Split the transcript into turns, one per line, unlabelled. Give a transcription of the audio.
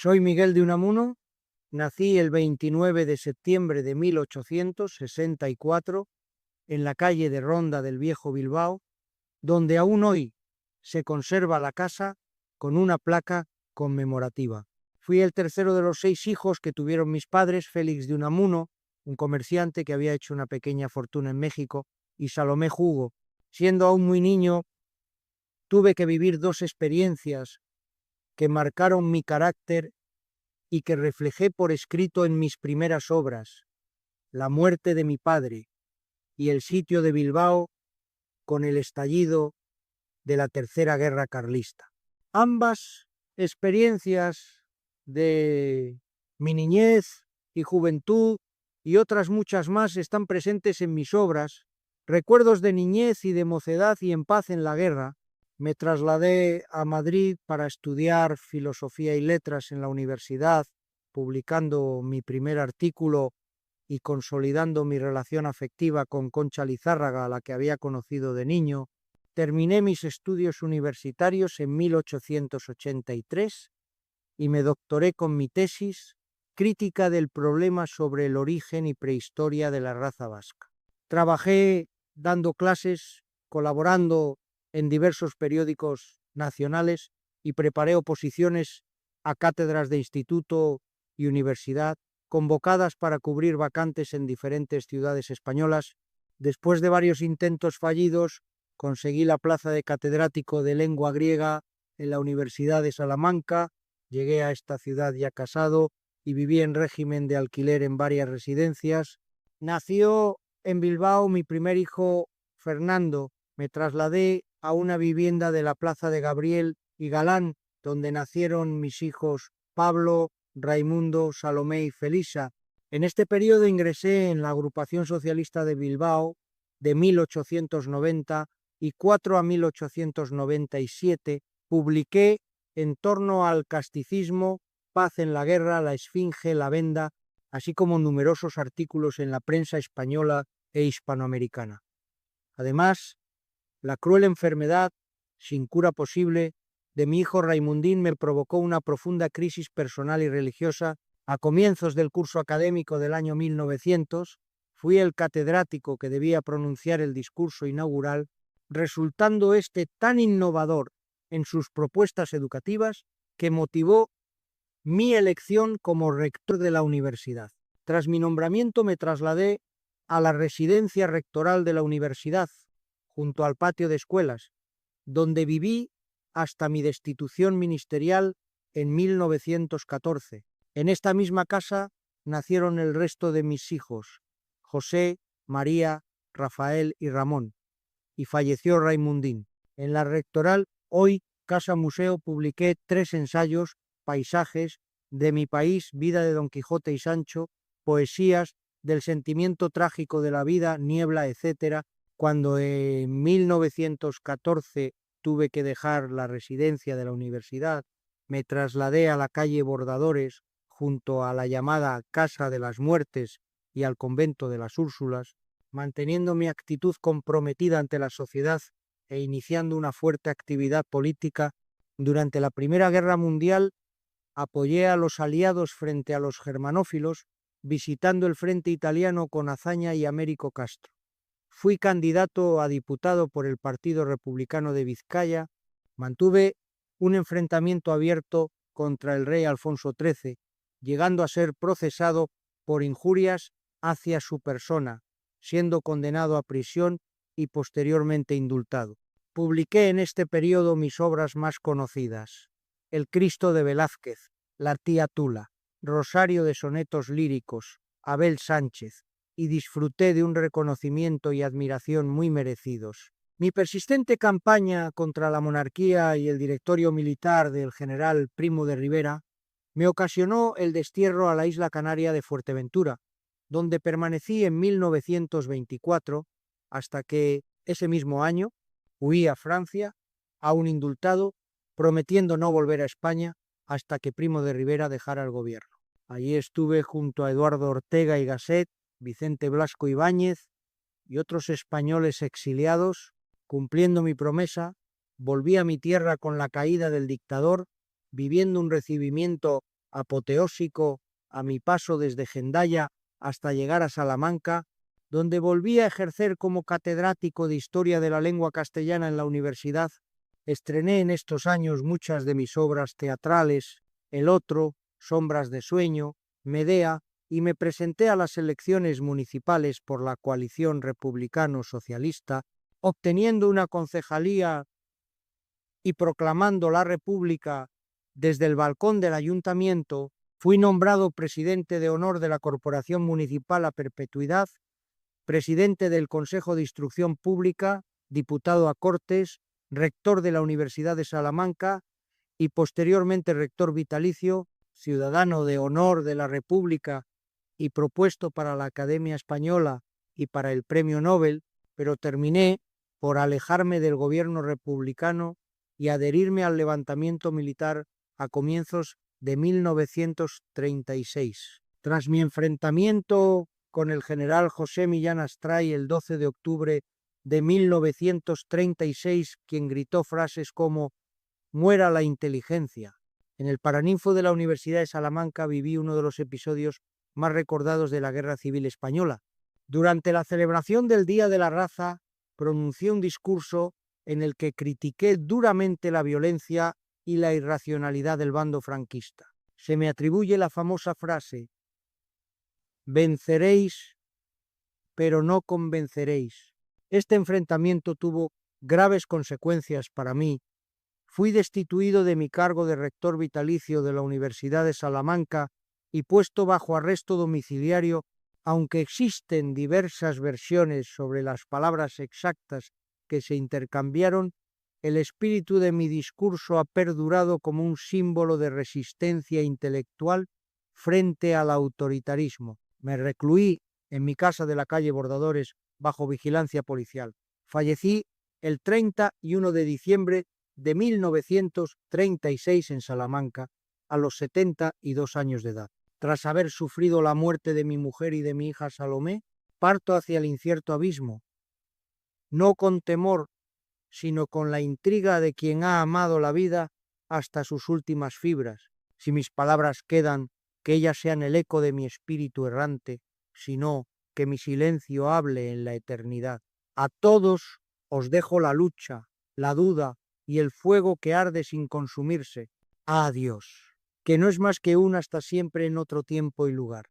Soy Miguel de Unamuno, nací el 29 de septiembre de 1864 en la calle de Ronda del Viejo Bilbao, donde aún hoy se conserva la casa con una placa conmemorativa. Fui el tercero de los 6 hijos que tuvieron mis padres, Félix de Unamuno, un comerciante que había hecho una pequeña fortuna en México, y Salomé Jugo. Siendo aún muy niño, tuve que vivir 2 experiencias que marcaron mi carácter y que reflejé por escrito en mis primeras obras: la muerte de mi padre y el sitio de Bilbao con el estallido de la Tercera Guerra Carlista. Ambas experiencias de mi niñez y juventud y otras muchas más están presentes en mis obras. Recuerdos de niñez y de mocedad y en paz en la guerra. Me trasladé a Madrid para estudiar filosofía y letras en la universidad, publicando mi primer artículo y consolidando mi relación afectiva con Concha Lizárraga, a la que había conocido de niño. Terminé mis estudios universitarios en 1883 y me doctoré con mi tesis Crítica del problema sobre el origen y prehistoria de la raza vasca. Trabajé dando clases, colaborando en diversos periódicos nacionales y preparé oposiciones a cátedras de instituto y universidad, convocadas para cubrir vacantes en diferentes ciudades españolas. Después de varios intentos fallidos, conseguí la plaza de catedrático de lengua griega en la Universidad de Salamanca. Llegué a esta ciudad ya casado y viví en régimen de alquiler en varias residencias. Nació en Bilbao mi primer hijo, Fernando. Me trasladé a una vivienda de la Plaza de Gabriel y Galán, donde nacieron mis hijos Pablo, Raimundo, Salomé y Felisa. En este periodo ingresé en la Agrupación Socialista de Bilbao de 1890 y 4 a 1897. Publiqué en torno al casticismo, Paz en la guerra, La esfinge, La venda, así como numerosos artículos en la prensa española e hispanoamericana. Además, la cruel enfermedad, sin cura posible, de mi hijo Raimundín me provocó una profunda crisis personal y religiosa. A comienzos del curso académico del año 1900, fui el catedrático que debía pronunciar el discurso inaugural, resultando este tan innovador en sus propuestas educativas que motivó mi elección como rector de la universidad. Tras mi nombramiento me trasladé a la residencia rectoral de la universidad, junto al patio de escuelas, donde viví hasta mi destitución ministerial en 1914. En esta misma casa nacieron el resto de mis hijos, José, María, Rafael y Ramón, y falleció Raimundín. En la rectoral, hoy Casa Museo, publiqué 3 ensayos, paisajes, de mi país, Vida de Don Quijote y Sancho, poesías, del sentimiento trágico de la vida, Niebla, etc. Cuando en 1914 tuve que dejar la residencia de la universidad, me trasladé a la calle Bordadores, junto a la llamada Casa de las Muertes y al convento de las Úrsulas, manteniendo mi actitud comprometida ante la sociedad e iniciando una fuerte actividad política. Durante la Primera Guerra Mundial apoyé a los aliados frente a los germanófilos, visitando el frente italiano con hazaña y Américo Castro. Fui candidato a diputado por el Partido Republicano de Vizcaya. Mantuve un enfrentamiento abierto contra el rey Alfonso XIII, llegando a ser procesado por injurias hacia su persona, siendo condenado a prisión y posteriormente indultado. Publiqué en este periodo mis obras más conocidas: El Cristo de Velázquez, La tía Tula, Rosario de sonetos líricos, Abel Sánchez, y disfruté de un reconocimiento y admiración muy merecidos. Mi persistente campaña contra la monarquía y el directorio militar del general Primo de Rivera me ocasionó el destierro a la isla canaria de Fuerteventura, donde permanecí en 1924 hasta que, ese mismo año, huí a Francia, aún indultado, prometiendo no volver a España hasta que Primo de Rivera dejara el gobierno. Allí estuve junto a Eduardo Ortega y Gasset, Vicente Blasco Ibáñez y otros españoles exiliados. Cumpliendo mi promesa, volví a mi tierra con la caída del dictador, viviendo un recibimiento apoteósico a mi paso desde Hendaya hasta llegar a Salamanca, donde volví a ejercer como catedrático de Historia de la Lengua Castellana en la universidad. Estrené en estos años muchas de mis obras teatrales, El Otro, Sombras de Sueño, Medea, y me presenté a las elecciones municipales por la coalición republicano-socialista, obteniendo una concejalía y proclamando la República desde el balcón del ayuntamiento. Fui nombrado presidente de honor de la Corporación Municipal a perpetuidad, presidente del Consejo de Instrucción Pública, diputado a Cortes, rector de la Universidad de Salamanca y posteriormente rector vitalicio, ciudadano de honor de la República y propuesto para la Academia Española y para el Premio Nobel, pero terminé por alejarme del gobierno republicano y adherirme al levantamiento militar a comienzos de 1936. Tras mi enfrentamiento con el general José Millán Astray el 12 de octubre de 1936, quien gritó frases como «Muera la inteligencia». En el Paraninfo de la Universidad de Salamanca viví uno de los episodios más recordados de la Guerra Civil Española. Durante la celebración del Día de la Raza, pronuncié un discurso en el que critiqué duramente la violencia y la irracionalidad del bando franquista. Se me atribuye la famosa frase: «Venceréis, pero no convenceréis». Este enfrentamiento tuvo graves consecuencias para mí. Fui destituido de mi cargo de rector vitalicio de la Universidad de Salamanca y puesto bajo arresto domiciliario, aunque existen diversas versiones sobre las palabras exactas que se intercambiaron. El espíritu de mi discurso ha perdurado como un símbolo de resistencia intelectual frente al autoritarismo. Me recluí en mi casa de la calle Bordadores bajo vigilancia policial. Fallecí el 31 de diciembre de 1936 en Salamanca, a los 72 años de edad. Tras haber sufrido la muerte de mi mujer y de mi hija Salomé, parto hacia el incierto abismo, no con temor, sino con la intriga de quien ha amado la vida hasta sus últimas fibras. Si mis palabras quedan, que ellas sean el eco de mi espíritu errante, sino que mi silencio hable en la eternidad. A todos os dejo la lucha, la duda y el fuego que arde sin consumirse. Adiós, que no es más que un hasta siempre en otro tiempo y lugar.